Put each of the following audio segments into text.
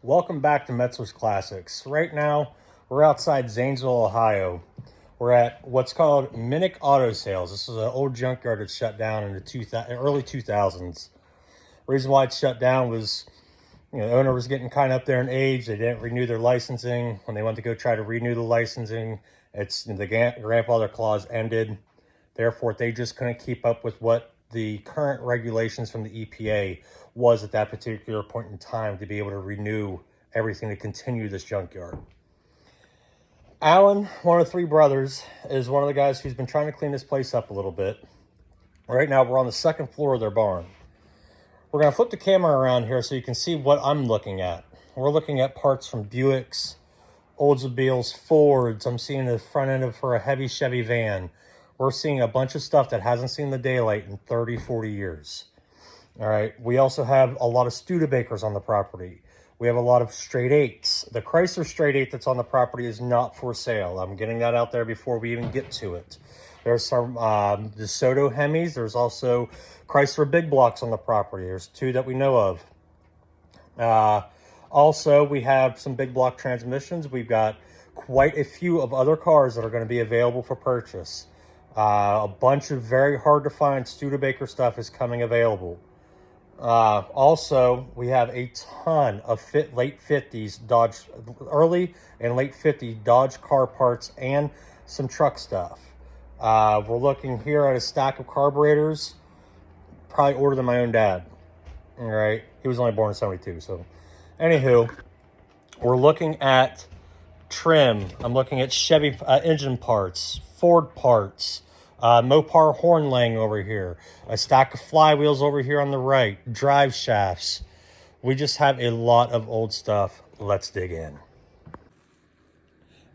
Welcome back to Metzlers Classics. Right now, we're outside Zanesville, Ohio. We're at what's called Minnich Auto Sales. This is an old junkyard that shut down in the early 2000s. Reason why it shut down was, the owner was getting kind of up there in age. They didn't renew their licensing. When they went to go try to renew the licensing, the grandfather clause ended. Therefore, they just couldn't keep up with what the current regulations from the EPA was at that particular point in time to be able to renew everything to continue this junkyard. Alan, one of the three brothers, is one of the guys who's been trying to clean this place up a little bit. Right now, we're on the second floor of their barn. We're going to flip the camera around here so you can see what I'm looking at. We're looking at parts from Buicks, Oldsmobiles, Fords. I'm seeing the front end for a heavy Chevy van. We're seeing a bunch of stuff that hasn't seen the daylight in 30, 40 years. All right. We also have a lot of Studebakers on the property. We have a lot of straight eights. The Chrysler straight eight that's on the property is not for sale. I'm getting that out there before we even get to it. There's some DeSoto Hemis. There's also Chrysler big blocks on the property. There's two that we know of. Also, we have some big block transmissions. We've got quite a few of other cars that are going to be available for purchase. A bunch of very hard to find Studebaker stuff is coming available. Also, we have a ton of late 50s Dodge, early and late 50s Dodge car parts and some truck stuff. We're looking here at a stack of carburetors. Probably ordered them my own dad. All right. He was only born in 72. So, anywho, we're looking at trim. I'm looking at Chevy engine parts, Ford parts, Mopar horn laying over here, a stack of flywheels over here on the right, drive shafts. We just have a lot of old stuff. Let's dig in.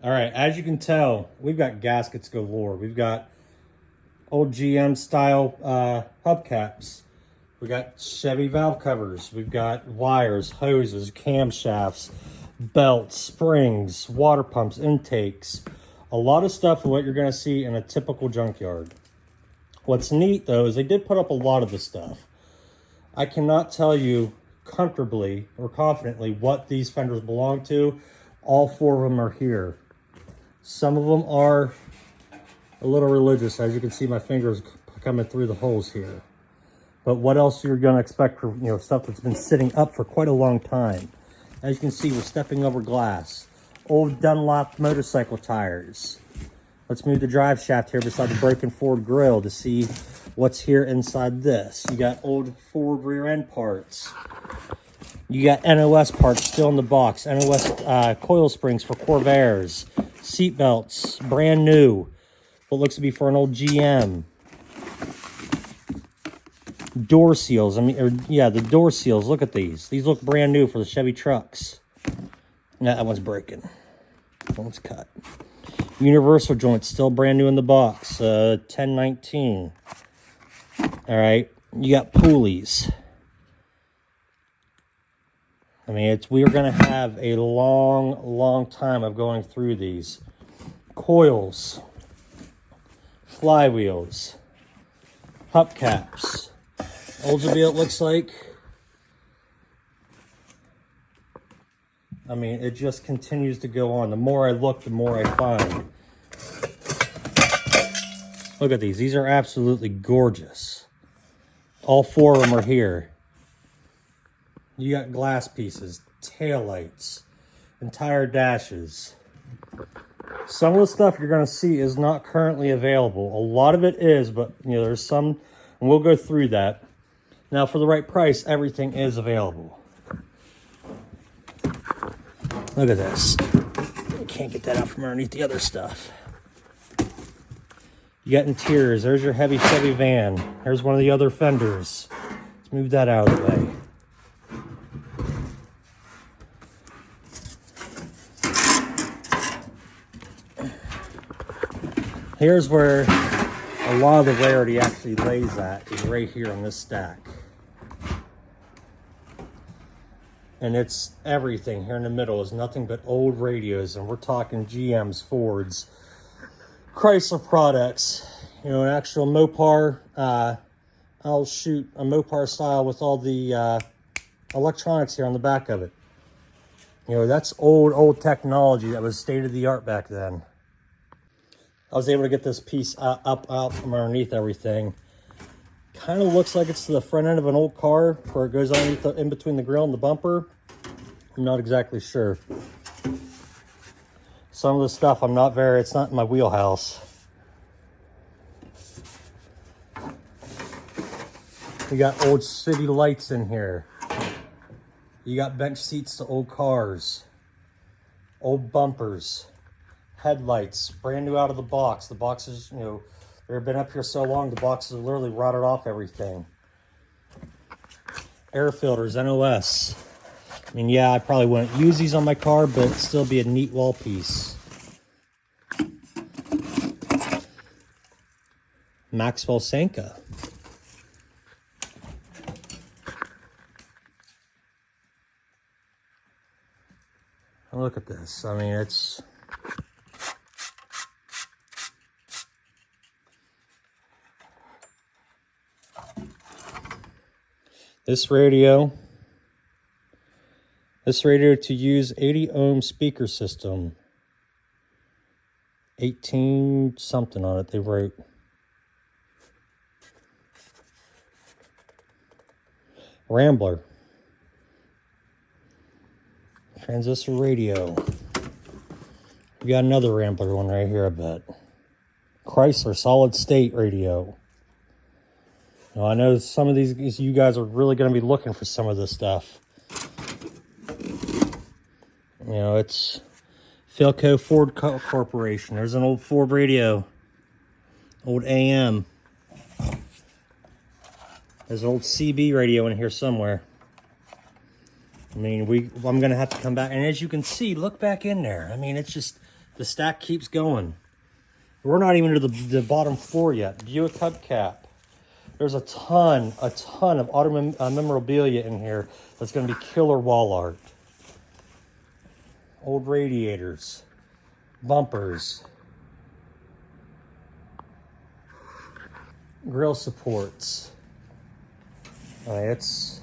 All right, as you can tell, we've got gaskets galore. We've got old GM style hubcaps. We got Chevy valve covers. We've got wires, hoses, camshafts, belts, springs, water pumps, intakes. A lot of stuff of what you're going to see in a typical junkyard. What's neat, though, is they did put up a lot of this stuff. I cannot tell you comfortably or confidently what these fenders belong to. All four of them are here. Some of them are a little religious. As you can see, my fingers coming through the holes here. But what else you're going to expect for, stuff that's been sitting up for quite a long time. As you can see, we're stepping over glass. Old Dunlop motorcycle tires. Let's move the drive shaft here beside the broken Ford grill to see what's here inside this. You got old Ford rear end parts. You got NOS parts still in the box. NOS coil springs for Corvairs. Seat belts, brand new. What looks to be for an old GM. Door seals. The door seals. Look at these. These look brand new for the Chevy trucks. No, that one's breaking. That one's cut. Universal joints, still brand new in the box. 1019. All right. You got pulleys. We are going to have a long, long time of going through these. Coils. Flywheels. Hubcaps. Oldsmobile, it looks like. It just continues to go on. The more I look, the more I find. Look at these. These are absolutely gorgeous. All four of them are here. You got glass pieces, taillights, entire dashes. Some of the stuff you're going to see is not currently available. A lot of it is, but there's some, and we'll go through that. Now, for the right price, everything is available. Look at this. You can't get that out from underneath the other stuff. You got interiors. There's your heavy Chevy van. There's one of the other fenders. Let's move that out of the way. Here's where a lot of the rarity actually lays at, is right here on this stack. And it's everything here in the middle is nothing but old radios, and we're talking GMs, Fords, Chrysler products, an actual Mopar, I'll shoot a Mopar style with all the electronics here on the back of it. You know, that's old technology that was state of the art back then. I was able to get this piece up from underneath everything. Kind of looks like it's to the front end of an old car where it goes underneath in between the grill and the bumper. I'm not exactly sure. Some of the stuff it's not in my wheelhouse. We got old city lights in here. You got bench seats to old cars. Old bumpers. Headlights, brand new out of the box. The boxes, you know, they've been up here so long, the boxes are literally rotted off everything. Air filters, NOS. I mean, yeah, I probably wouldn't use these on my car, but it'd still be a neat wall piece. Maxwell Sanka. Look at this. I mean, it's... This radio to use 80 ohm speaker system. 18 something on it, they wrote. Rambler. Transistor radio. We got another Rambler one right here, I bet. Chrysler solid state radio. Now, I know some of these, you guys are really going to be looking for some of this stuff. You know, it's Philco Ford Corporation. There's an old Ford radio. Old AM. There's an old CB radio in here somewhere. I mean, I'm going to have to come back. And as you can see, look back in there. I mean, it's just, the stack keeps going. We're not even to the bottom floor yet. Buick hubcap. There's a ton of auto memorabilia in here that's going to be killer wall art. Old radiators. Bumpers. Grill supports. It's...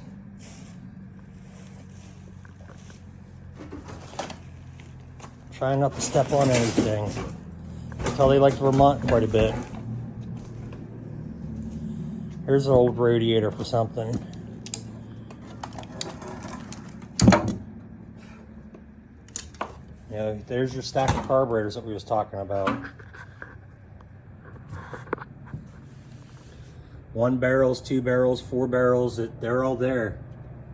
Trying not to step on anything. That's how they like Vermont quite a bit. Here's an old radiator for something. You know, there's your stack of carburetors that we was talking about. 1 barrels, 2 barrels, 4 barrels, they're all there.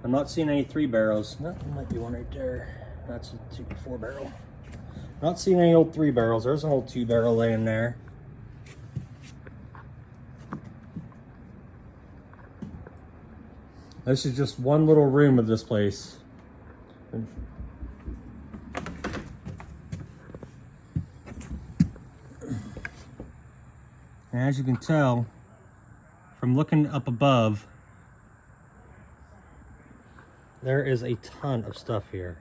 I'm not seeing any 3 barrels. No, there might be one right there. That's a 4 barrel. Not seeing any old 3 barrels. There's an old 2 barrel laying there. This is just one little room of this place. And as you can tell, from looking up above, there is a ton of stuff here.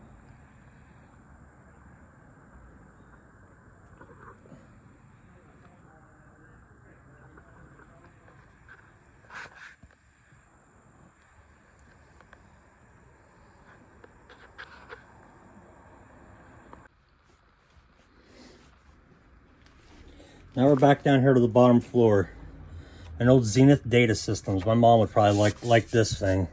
Now we're back down here to the bottom floor. An old Zenith Data Systems. My mom would probably like this thing.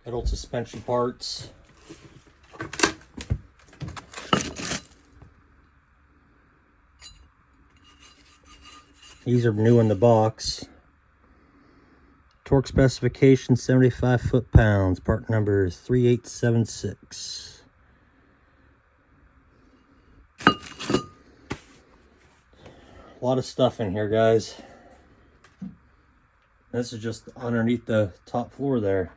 Got old suspension parts. These are new in the box. Torque specification 75 foot-pounds. Part number 3876. A lot of stuff in here, guys. This is just underneath the top floor there.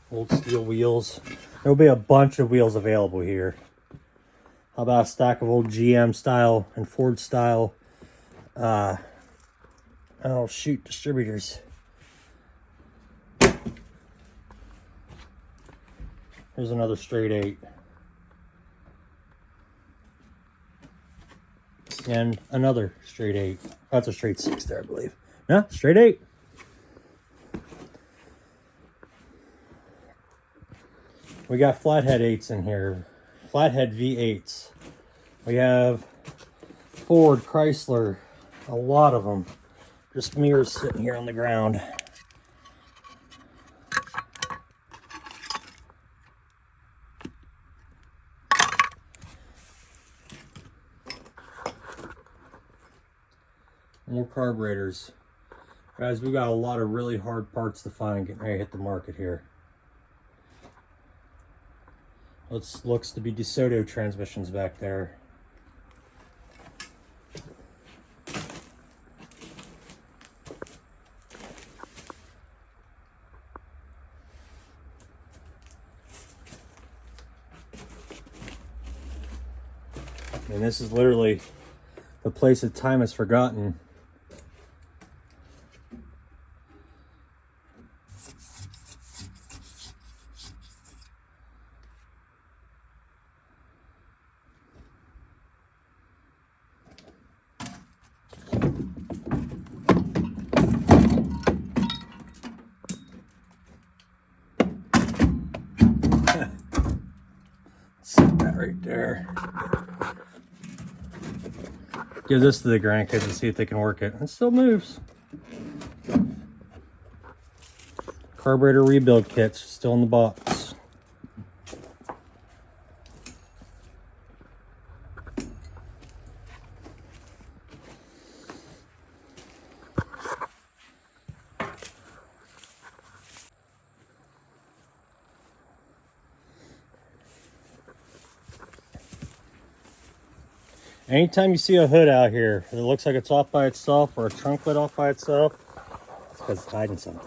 Old steel wheels. There'll be a bunch of wheels available here. How about a stack of old GM style and Ford style distributors. Here's another straight 8. and another straight 8. That's a straight 6 there, I believe. No, straight 8. We got flathead 8s in here. Flathead V8s. We have Ford, Chrysler, a lot of them. Just mirrors sitting here on the ground. More carburetors. Guys, we got a lot of really hard parts to find getting ready to hit the market here. Looks to be DeSoto transmissions back there. And this is literally the place that time has forgotten. Set that right there. Give this to the grandkids and see if they can work it. It still moves. Carburetor rebuild kits still in the box. Anytime you see a hood out here that looks like it's off by itself or a trunk lid off by itself, it's because it's hiding something.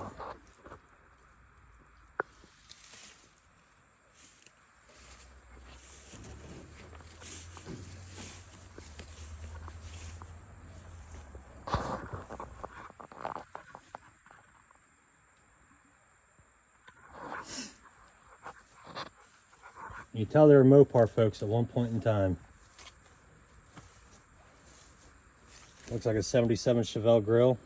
You can tell they were Mopar folks at one point in time. Looks like a 77 Chevelle grill.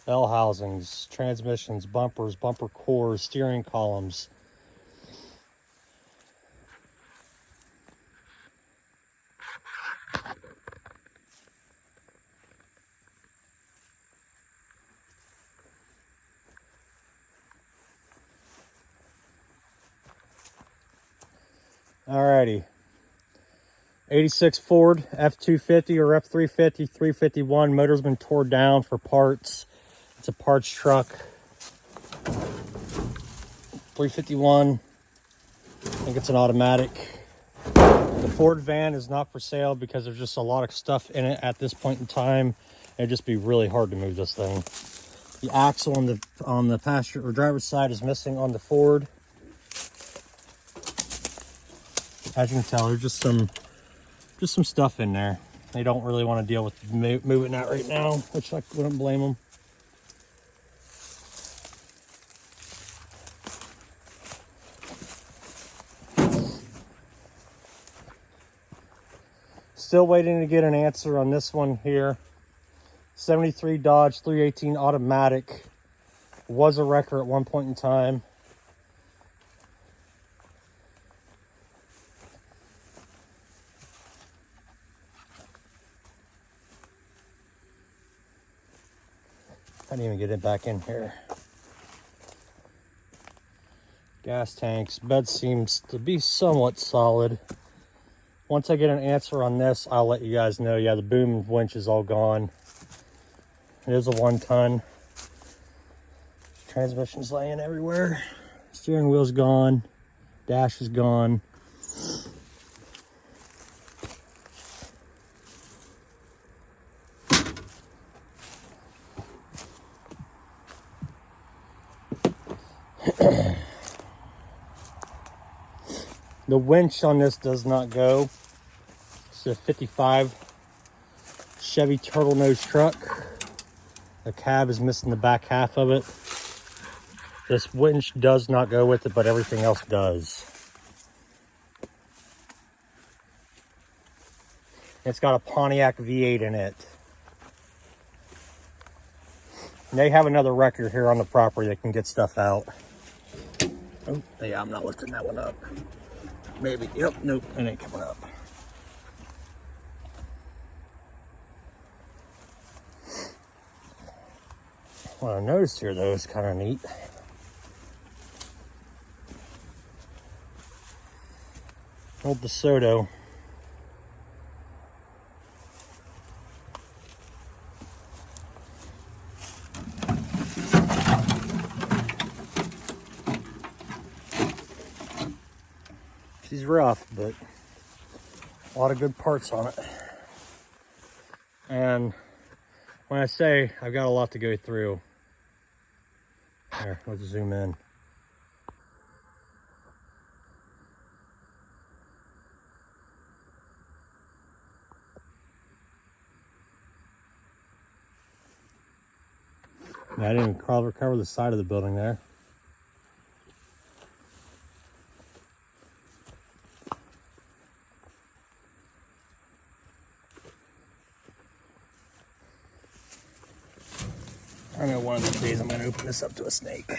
Bell housings, transmissions, bumpers, bumper cores, steering columns. Alrighty, 86 Ford F250 or F350, 351. Motor's been torn down for parts. It's a parts truck. 351. I think it's an automatic. The Ford van is not for sale because there's just a lot of stuff in it at this point in time. It'd just be really hard to move this thing. The axle on the passenger or driver's side is missing on the Ford. As you can tell, there's just some stuff in there. They don't really want to deal with moving that right now, which I wouldn't blame them. Still waiting to get an answer on this one here. 73 Dodge 318 automatic. Was a wrecker at one point in time. I didn't even get it back in here. Gas tanks. Bed seems to be somewhat solid. Once I get an answer on this, I'll let you guys know. Yeah, the boom winch is all gone. It is a 1-ton. Transmission's laying everywhere. Steering wheel's gone. Dash is gone. The winch on this does not go. It's a 55 Chevy turtle nose truck. The cab is missing the back half of it. This winch does not go with it, but everything else does. It's got a Pontiac V8 in it. And they have another wrecker here on the property that can get stuff out. Oh, yeah, I'm not lifting that one up. Maybe, yep, nope, it ain't coming up. What I noticed here, though, is kind of neat. Old DeSoto. She's rough, but a lot of good parts on it. And when I say I've got a lot to go through, here, let's zoom in. I didn't even cover the side of the building there. I know one of these days I'm going to open this up to a snake.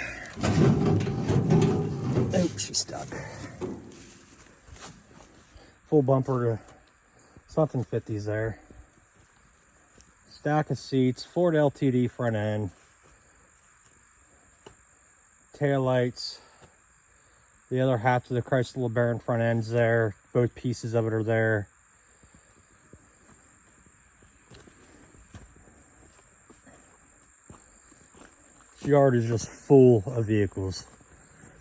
Oh, she's stuck. Full bumper to something 50s there. Stack of seats, Ford LTD front end. Taillights. The other half of the Chrysler LeBaron front end's there. Both pieces of it are there. This yard is just full of vehicles.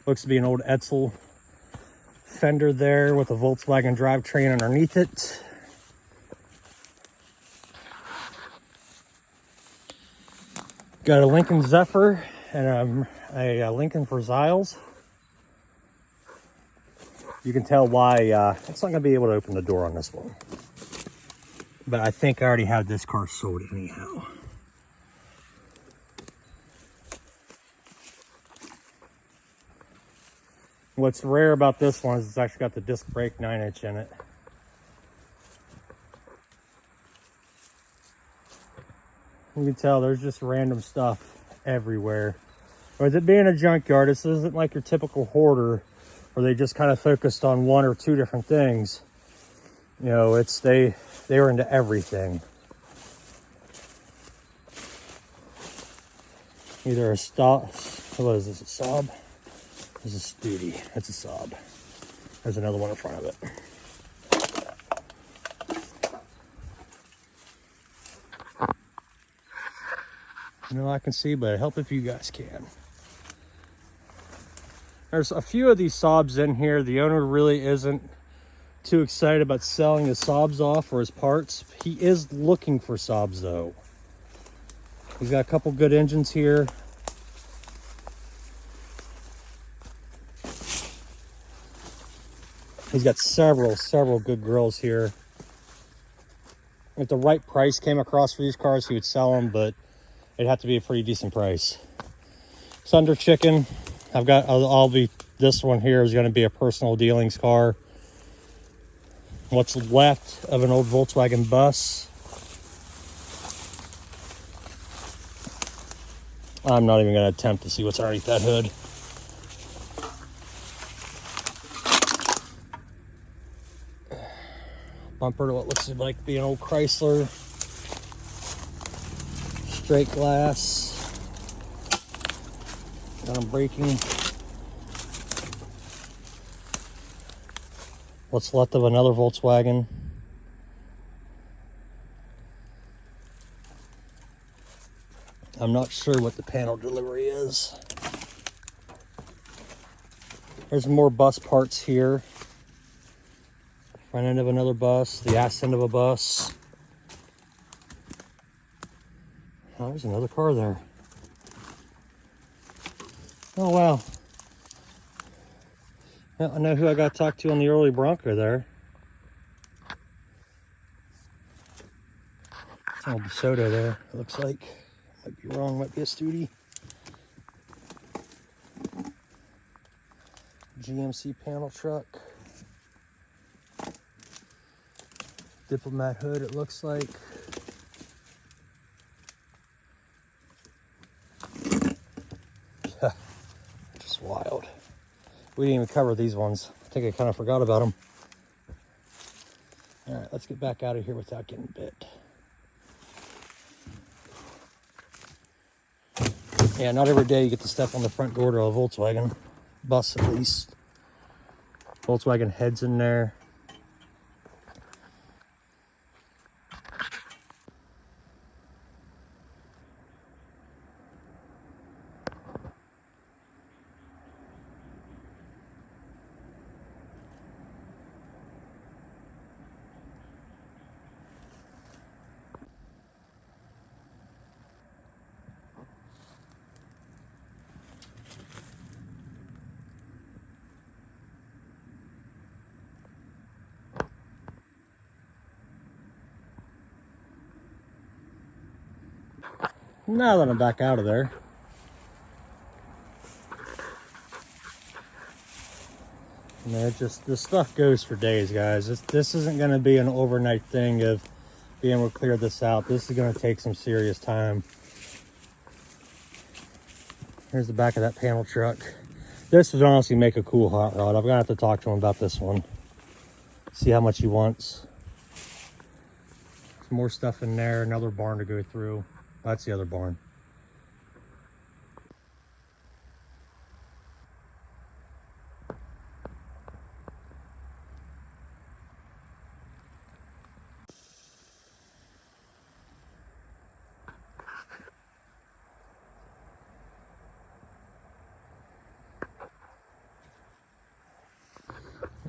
Looks to be an old Edsel fender there with a Volkswagen drivetrain underneath it. Got a Lincoln Zephyr and a Lincoln Frazeyburg. You can tell why it's not going to be able to open the door on this one. But I think I already have this car sold anyhow. What's rare about this one is it's actually got the disc brake 9-inch in it. You can tell there's just random stuff everywhere. With it being a junkyard, this isn't like your typical hoarder where they just kind of focused on one or two different things. You know, it's they were into everything. Either a stop, what is this, a Saab? This is a Studi, it's a Saab. There's another one in front of it. You know, I can see, but I help if you guys can. There's a few of these Saabs in here. The owner really isn't too excited about selling his Saabs off for his parts. He is looking for Saabs though. He's got a couple good engines here. He's got several good grills here. If the right price came across for these cars, he would sell them, but it'd have to be a pretty decent price. Thunder Chicken. This one here is going to be a personal dealings car. What's left of an old Volkswagen bus. I'm not even going to attempt to see what's underneath that hood. Bumper to what looks like be an old Chrysler. Straight glass. Got them braking. What's left of another Volkswagen. I'm not sure what the panel delivery is. There's more bus parts here. Front end of another bus, the ass end of a bus. Oh, there's another car there. Oh, wow. Well, I know who I got to talk to on the early Bronco there. It's an old DeSoto there, it looks like. Might be wrong, might be a Studi. GMC panel truck. Diplomat hood, it looks like. Just wild. We didn't even cover these ones. I think I kind of forgot about them. All right, let's get back out of here without getting bit. Yeah, not every day you get to step on the front door to a Volkswagen bus, at least. Volkswagen heads in there. Now that I'm back out of there, and it just, this stuff goes for days, guys. This isn't going to be an overnight thing of being able to clear this out. This is going to take some serious time. Here's the back of that panel truck. This would honestly make a cool hot rod. I'm going to have to talk to him about this one. See how much he wants. Some more stuff in there. Another barn to go through. That's the other barn.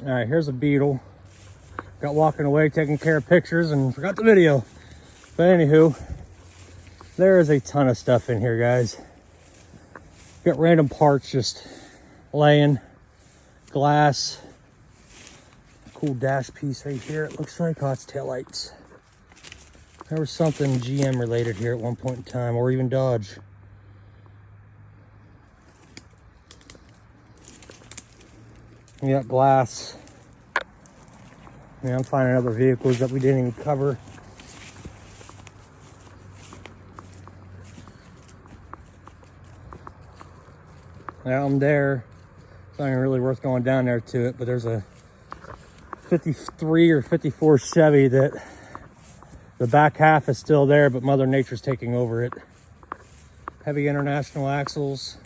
All right, here's a Beetle. Got walking away, taking care of pictures, and forgot the video. But anywho, there is a ton of stuff in here, guys. Got random parts just laying. Glass. Cool dash piece right here. It looks like, oh, it's taillights. There was something GM related here at one point in time, or even Dodge. We got glass. Yeah, I'm finding other vehicles that we didn't even cover. Now I'm there. It's not even really worth going down there to it, but there's a 53 or 54 Chevy that the back half is still there, but Mother Nature's taking over it. Heavy International axles.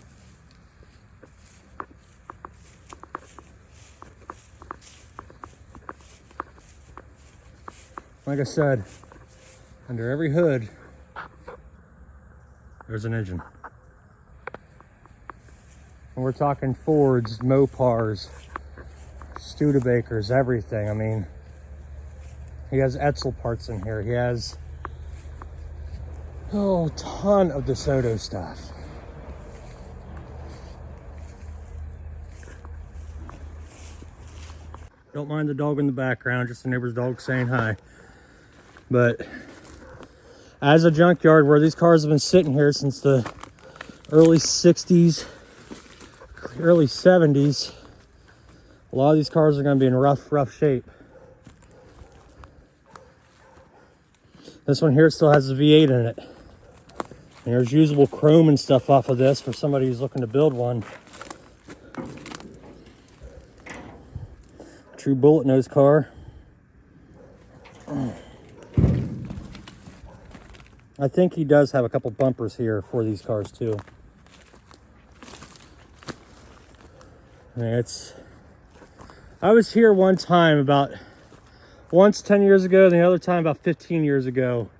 Like I said, under every hood, there's an engine. And we're talking Fords, Mopars, Studebakers, everything. I mean, he has Etzel parts in here. He has a ton of DeSoto stuff. Don't mind the dog in the background, just the neighbor's dog saying hi. But as a junkyard where these cars have been sitting here since the early 60s, early 70s, a lot of these cars are going to be in rough shape. This one here still has a V8 in it. And there's usable chrome and stuff off of this for somebody who's looking to build one. True bullet nose car. I think he does have a couple bumpers here for these cars too. I mean, I was here one time once 10 years ago, and the other time about 15 years ago.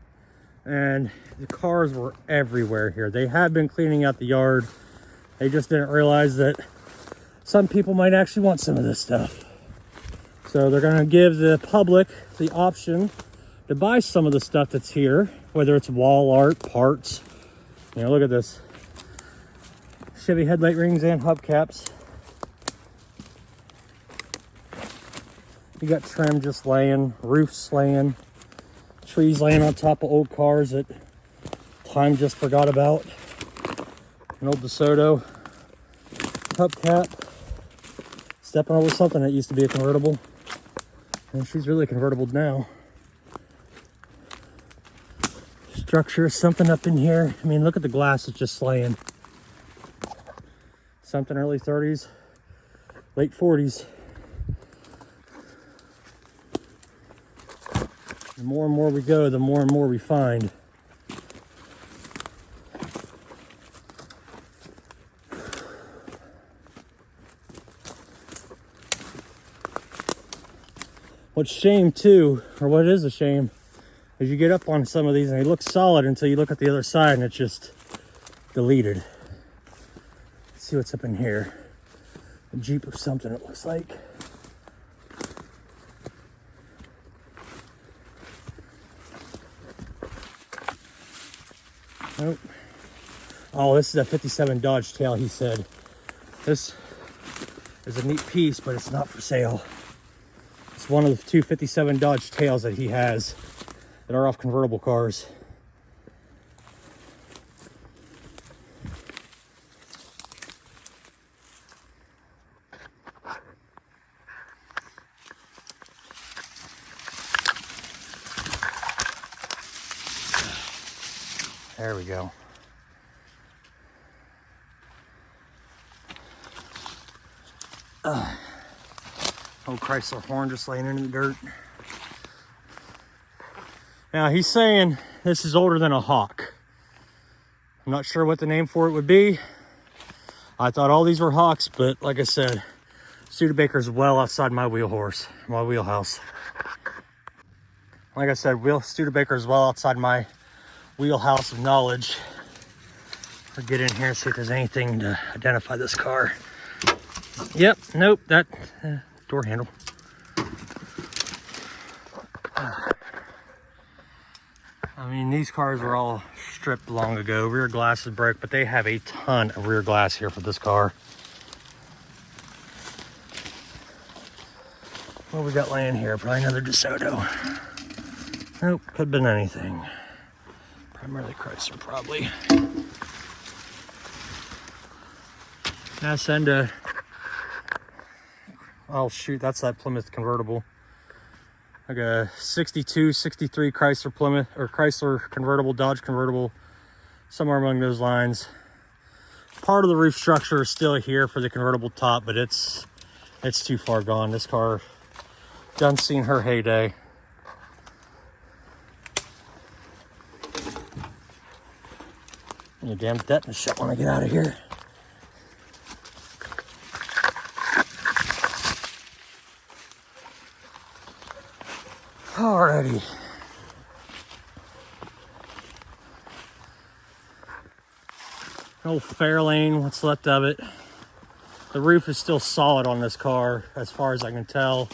And the cars were everywhere here. They have been cleaning out the yard. They just didn't realize that some people might actually want some of this stuff. So they're gonna give the public the option to buy some of the stuff that's here, whether it's wall art, parts. You know, look at this. Chevy headlight rings and hubcaps. You got trim just laying, roofs laying, trees laying on top of old cars that time just forgot about. An old DeSoto hubcap. stepping over something that used to be a convertible. And she's really convertible now. Structure, something up in here. I mean, look at the glass, it's just slaying. Something early 30s, late 40s. The more and more we go, the more and more we find. What's shame too, or what is a shame, is you get up on some of these and they look solid until you look at the other side and it's just deleted. Let's see what's up in here. A Jeep or something, it looks like. Nope. Oh, this is a 57 Dodge tail, he said. This is a neat piece, but it's not for sale. It's one of the 2 57 Dodge tails that he has that are off convertible cars. There we go. Old Chrysler horn just laying in the dirt. Now he's saying this is older than a Hawk. I'm not sure what the name for it would be. I thought all these were Hawks, but like I said, Studebaker's well outside my wheelhouse. Like I said, Studebaker's well outside my wheelhouse of knowledge. We'll get in here and see if there's anything to identify this car. Yep, nope, that door handle. I mean, these cars were all stripped long ago. Rear glass is broke, but they have a ton of rear glass here for this car. What we got laying here? Probably another DeSoto. Nope, could have been anything. Primarily Chrysler, probably. Now send a... Oh shoot, that's that Plymouth convertible. Like a 62, 63 Chrysler Plymouth, or Chrysler convertible, Dodge convertible, somewhere among those lines. Part of the roof structure is still here for the convertible top, but it's too far gone. This car done seen her heyday. You damn tetanus shot when I get out of here. Alrighty. Old Fairlane, what's left of it. The roof is still solid on this car, as far as I can tell.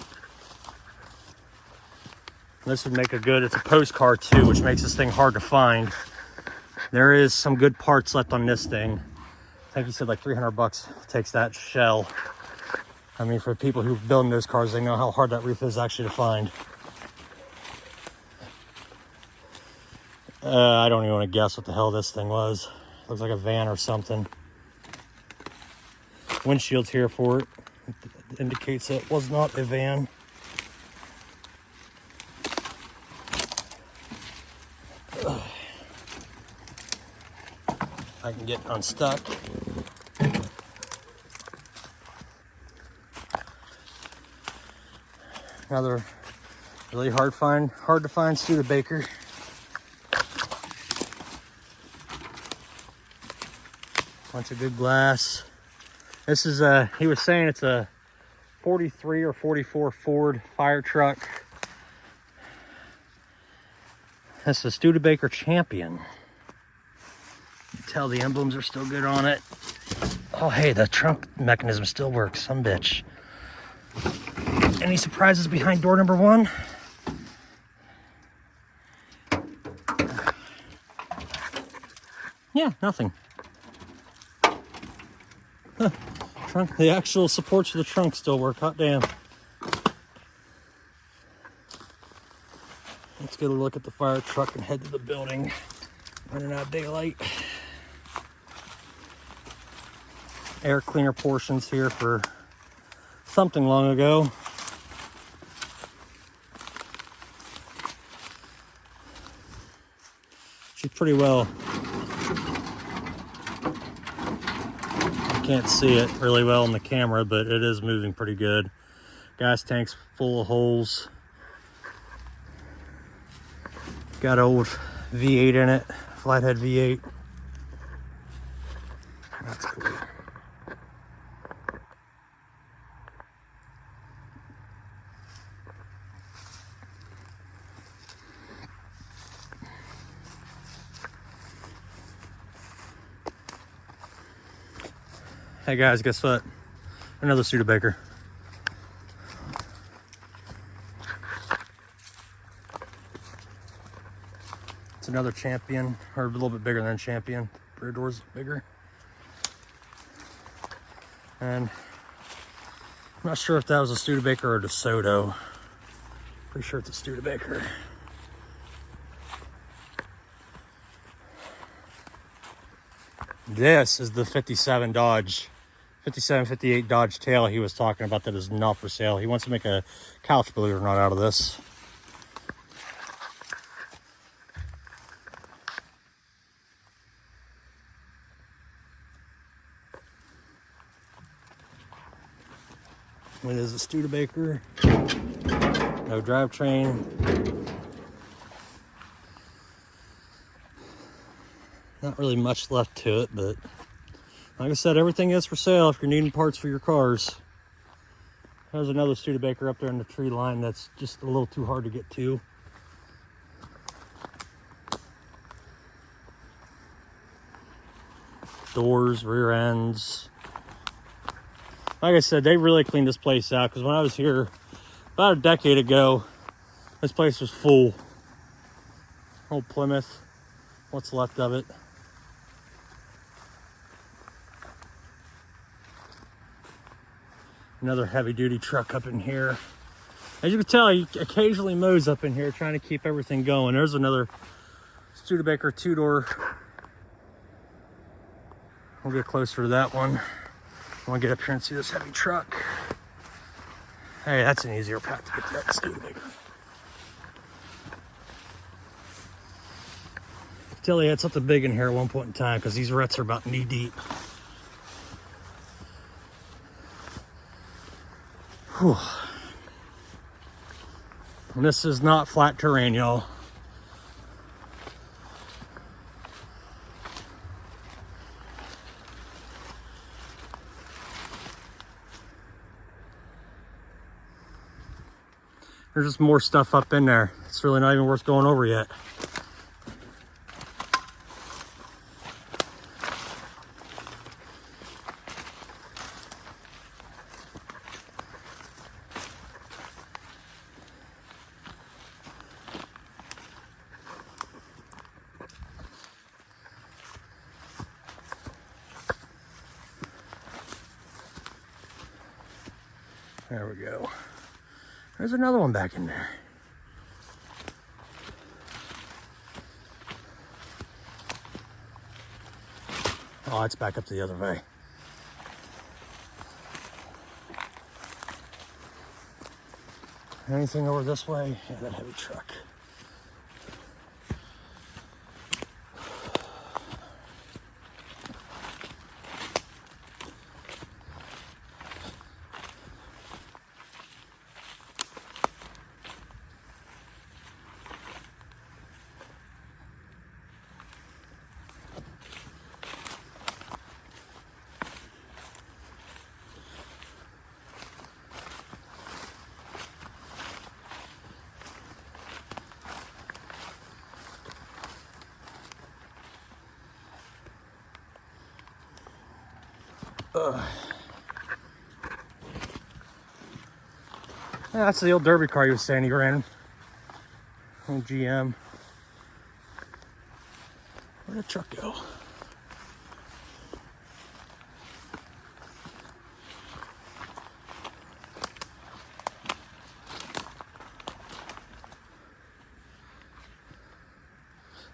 This would make a good, it's a post car too, which makes this thing hard to find. There is some good parts left on this thing. I think he said like 300 bucks takes that shell. I mean, for people who build those cars, they know how hard that roof is actually to find. I don't even want to guess what the hell this thing was. Looks like a van or something. Windshield's here for it. It indicates that it was not a van. I can get unstuck. Another really hard to find Studebaker. Bunch of good glass. This is he was saying it's a 43 or 44 Ford fire truck. This is a Studebaker Champion. You can tell the emblems are still good on it. Oh, hey, the trunk mechanism still works, some bitch. Any surprises behind door number 1? Yeah, nothing. Huh. Trunk, the actual supports of the trunk still work. Hot damn. Let's get a look at the fire truck and head to the building. Running out of daylight. Air cleaner portions here for something long ago. She's pretty well. I can't see it really well on the camera, but it is moving pretty good. Gas tank's full of holes. Got an old V8 in it, flathead V8. That's cool. Hey guys, guess what? Another Studebaker. It's another Champion, or a little bit bigger than Champion. Rear door's bigger. And I'm not sure if that was a Studebaker or a DeSoto. Pretty sure it's a Studebaker. This is the 57 Dodge. 57, 58 Dodge Tail he was talking about that is not for sale. He wants to make a couch, believe it or not, out of this. It is a Studebaker. No drivetrain. Not really much left to it, but like I said, everything is for sale if you're needing parts for your cars. There's another Studebaker up there in the tree line that's just a little too hard to get to. Doors, rear ends. Like I said, they really cleaned this place out, because when I was here about a decade ago, this place was full. Old Plymouth, what's left of it. Another heavy duty truck up in here. As you can tell, he occasionally mows up in here trying to keep everything going. There's another Studebaker 2-door. We'll get closer to that one. I want to get up here and see this heavy truck. Hey, that's an easier path to get to that Studebaker. Tell he had something big in here at one point in time, because these ruts are about knee deep. Whew. And this is not flat terrain, y'all. There's just more stuff up in there. It's really not even worth going over yet. There we go. There's another one back in there. Oh, it's back up the other way. Anything over this way? Yeah, that heavy truck. Yeah, that's the old derby car he was saying he ran. Old GM. Where'd the truck go?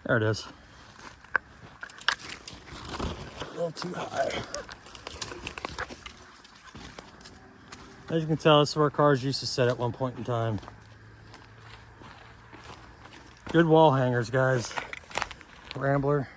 There it is. A little too high. As you can tell, this is where cars used to sit at one point in time. Good wall hangers, guys. Rambler.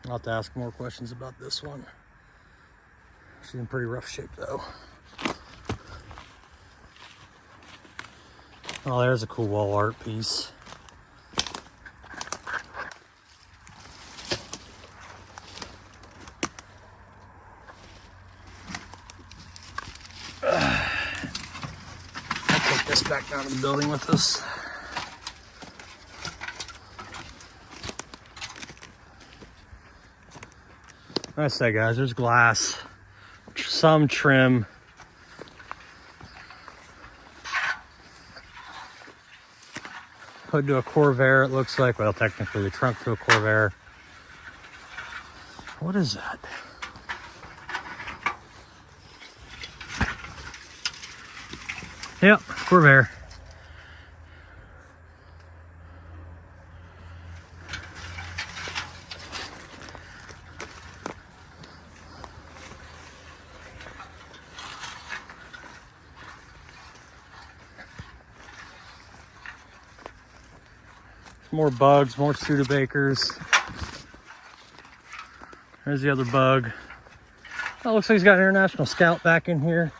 I'll have to ask more questions about this one. She's in pretty rough shape though. Oh, there's a cool wall art piece. I'll take this back down to the building with us. Like I say, guys, there's glass, some trim. Hood to a Corvair, it looks like. Well, technically the trunk to a Corvair. What is that? Yep, Corvair. More bugs, more Studebakers. There's the other bug. Oh, looks like he's got an International Scout back in here.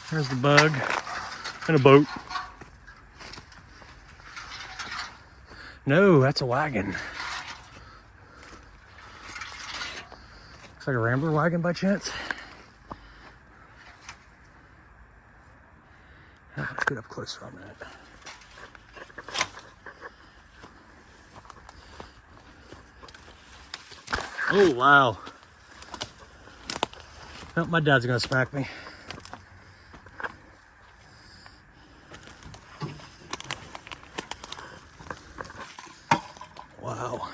There's the bug and a boat. No, that's a wagon. Looks like a Rambler wagon by chance. Let's get up closer on that. Oh, wow. Oh, my dad's gonna smack me. Wow.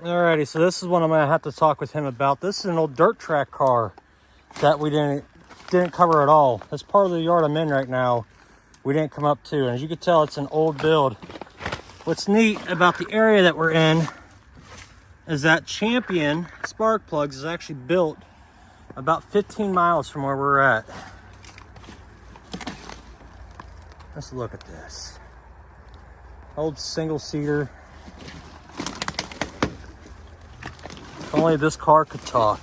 Alrighty, so this is one I'm gonna have to talk with him about. This is an old dirt track car that we didn't cover at all. That's part of the yard I'm in right now. We didn't come up to, and as you can tell, it's an old build. What's neat about the area that we're in is that Champion spark plugs is actually built about 15 miles from where we're at. Let's look at this. Old single-seater. If only this car could talk.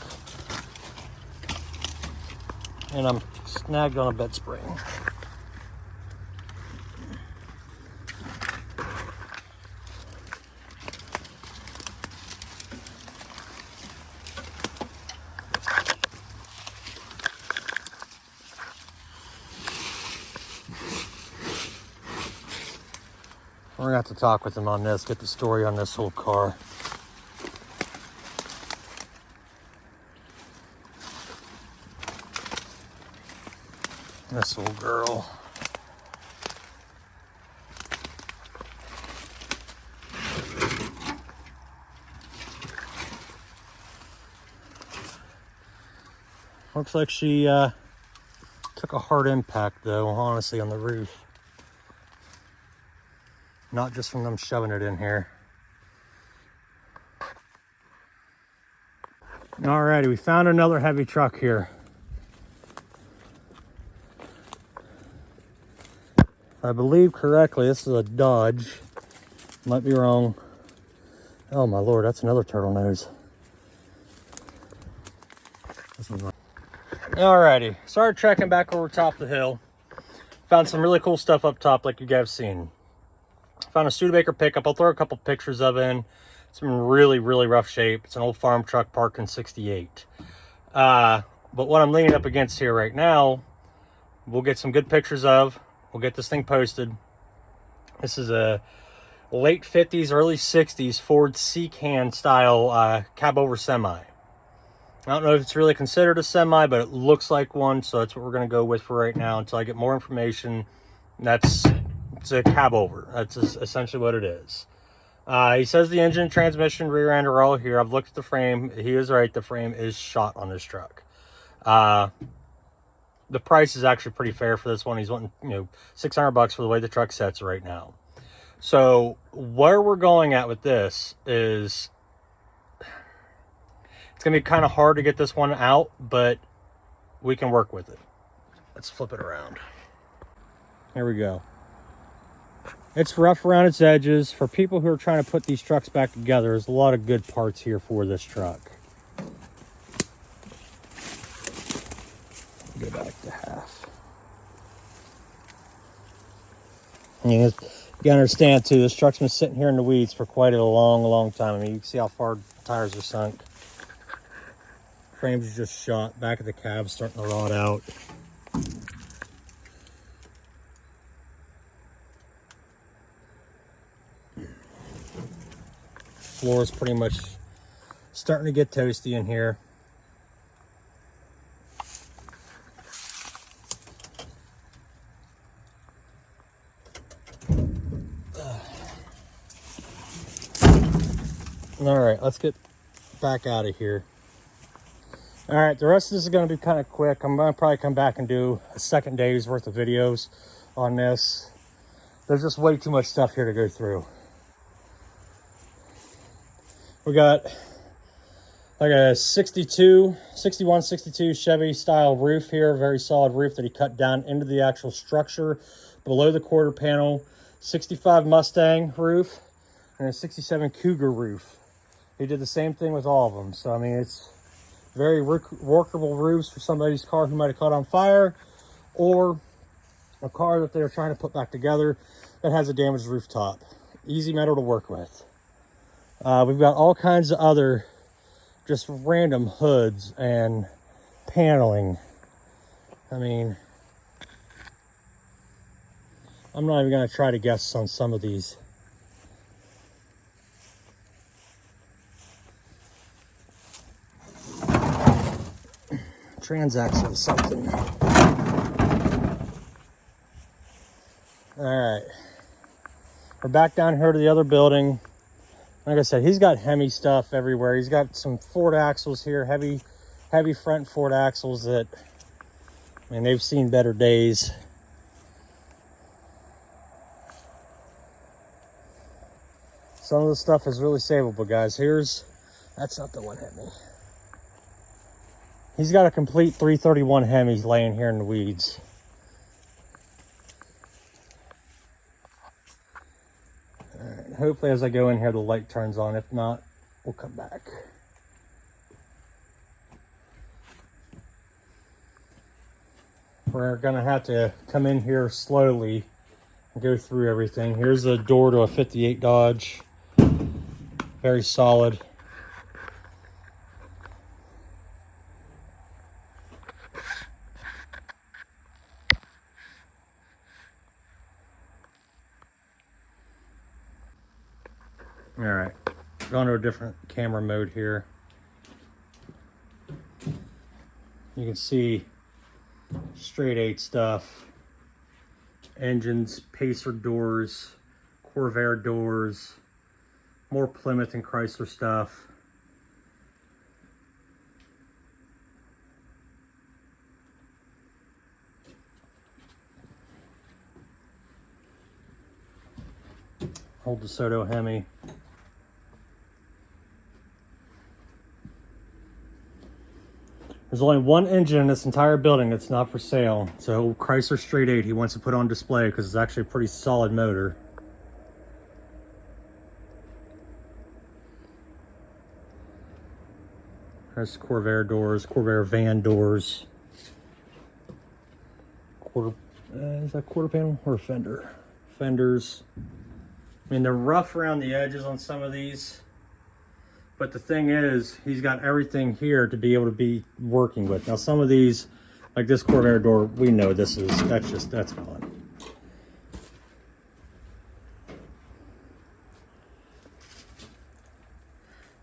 And I'm snagged on a bed spring. We're gonna have to talk with him on this, get the story on this whole car. This little girl. Looks like she took a hard impact though, honestly, on the roof. Not just from them shoving it in here. Alrighty, we found another heavy truck here. If I believe correctly, this is a Dodge. Might be wrong. Oh my lord, that's another turtle nose. This one's right. Alrighty, started trekking back over top the hill. Found some really cool stuff up top like you guys have seen. Found a Studebaker pickup. I'll throw a couple pictures of it in. It's in really, really rough shape. It's an old farm truck parked in 68. But what I'm leaning up against here right now, we'll get some good pictures of. We'll get this thing posted. This is a late 50s, early 60s Ford Secan style cab over semi. I don't know if it's really considered a semi, but it looks like one, so that's what we're going to go with for right now until I get more information. It's a cab over. That's essentially what it is. He says the engine, transmission, rear end are all here. I've looked at the frame. He is right. The frame is shot on this truck. The price is actually pretty fair for this one. He's wanting, $600 for the way the truck sets right now. So where we're going at with this is, it's going to be kind of hard to get this one out, but we can work with it. Let's flip it around. Here we go. It's rough around its edges. For people who are trying to put these trucks back together, there's a lot of good parts here for this truck. Go back to half. And you gotta understand too, this truck's been sitting here in the weeds for quite a long time. I mean, you can see how far the tires are sunk. Frame's just shot. Back of the cab's starting to rot out. Floor is pretty much starting to get toasty in here. All right, let's get back out of here. All right, the rest of this is going to be kind of quick. I'm going to probably come back and do a second day's worth of videos on this. There's just way too much stuff here to go through. We got like a 61, 62 Chevy style roof here. Very solid roof that he cut down into the actual structure below the quarter panel. 65 Mustang roof and a 67 Cougar roof. He did the same thing with all of them. So, I mean, it's very workable roofs for somebody's car who might have caught on fire, or a car that they're trying to put back together that has a damaged rooftop. Easy metal to work with. We've got all kinds of other just random hoods and paneling. I mean, I'm not even going to try to guess on some of these. Transaxle something. All right, we're back down here to the other building. Like I said, he's got Hemi stuff everywhere. He's got some Ford axles here, heavy front Ford axles that, I mean, they've seen better days. Some of the stuff is really savable, guys. That's not the one Hemi. He's got a complete 331 Hemi laying here in the weeds. All right, hopefully as I go in here, the light turns on. If not, we'll come back. We're gonna have to come in here slowly and go through everything. Here's the door to a 58 Dodge. Very solid. All right, going to a different camera mode here. You can see straight 8 stuff, engines, Pacer doors, Corvair doors, more Plymouth and Chrysler stuff. Old DeSoto Hemi. There's only one engine in this entire building that's not for sale. It's an old Chrysler Straight 8 he wants to put on display because it's actually a pretty solid motor. There's Corvair doors, Corvair van doors. Is that quarter panel or a fender? Fenders. I mean, they're rough around the edges on some of these, but the thing is, he's got everything here to be able to be working with. Now, some of these, like this Corvair door, we know that's gone.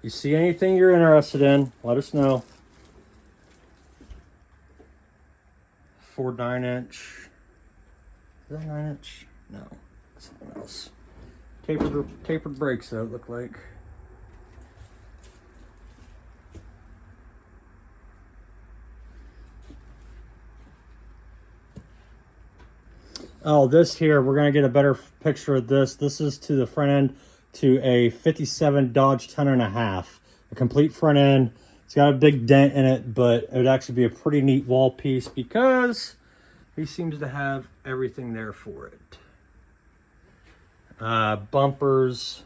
You see anything you're interested in, let us know. 4 9-inch. Is that 9-inch? No, something else. Tapered brakes, though, it looked like. Oh, this here, we're gonna get a better picture of this. This is to the front end to a 57 Dodge 10.5. A complete front end. It's got a big dent in it, but it would actually be a pretty neat wall piece because he seems to have everything there for it. Bumpers,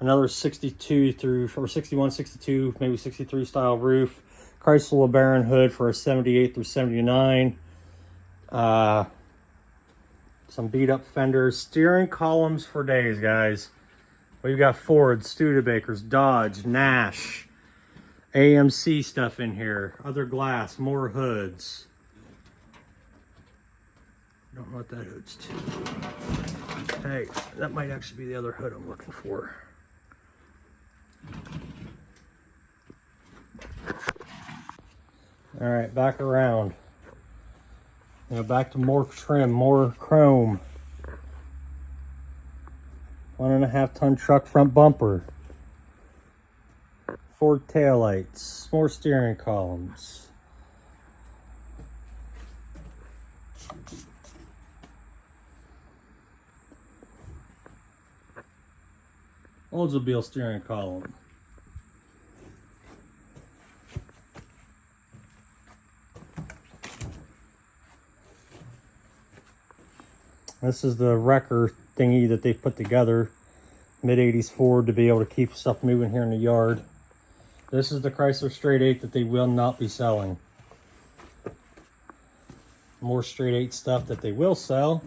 another 62 through, or 61, 62, maybe 63 style roof. Chrysler LeBaron hood for a 78 through 79. Some beat up fenders, steering columns for days, guys. We've got Ford, Studebakers, Dodge, Nash, AMC stuff in here, other glass, more hoods. Don't know what that hood's to. Hey, that might actually be the other hood I'm looking for. All right, back around. You know, back to more trim, more chrome. 1.5 ton truck front bumper. Ford taillights, more steering columns. Oldsmobile steering column. This is the wrecker thingy that they put together, mid-80s Ford, to be able to keep stuff moving here in the yard. This is the Chrysler Straight 8 that they will not be selling. More Straight 8 stuff that they will sell.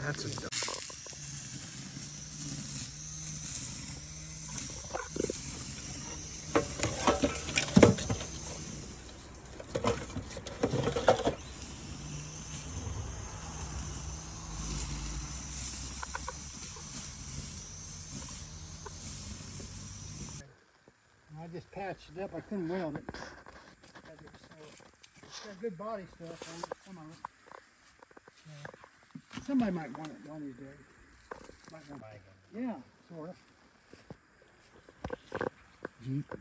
That's a I just patched it up. I couldn't weld it. It's got good body stuff on it. Some of it. Somebody might want it one of these days. Might want it. Yeah, sort of. Jeep.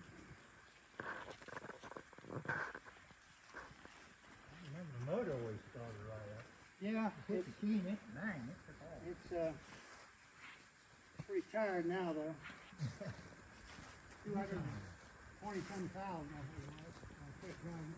tired now, though. 220-some thousand, I think it was. I quit driving.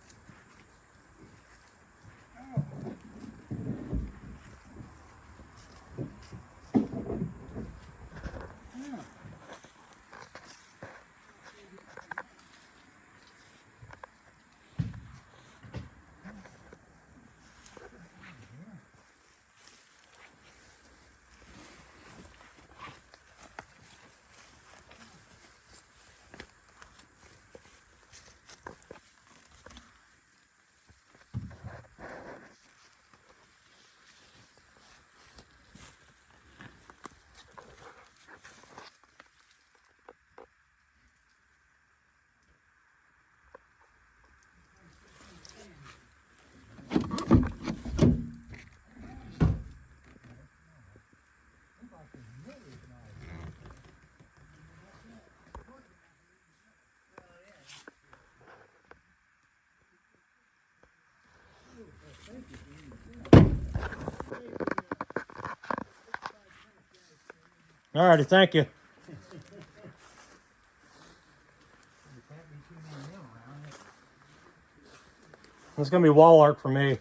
All righty, thank you. It's gonna be wall art for me.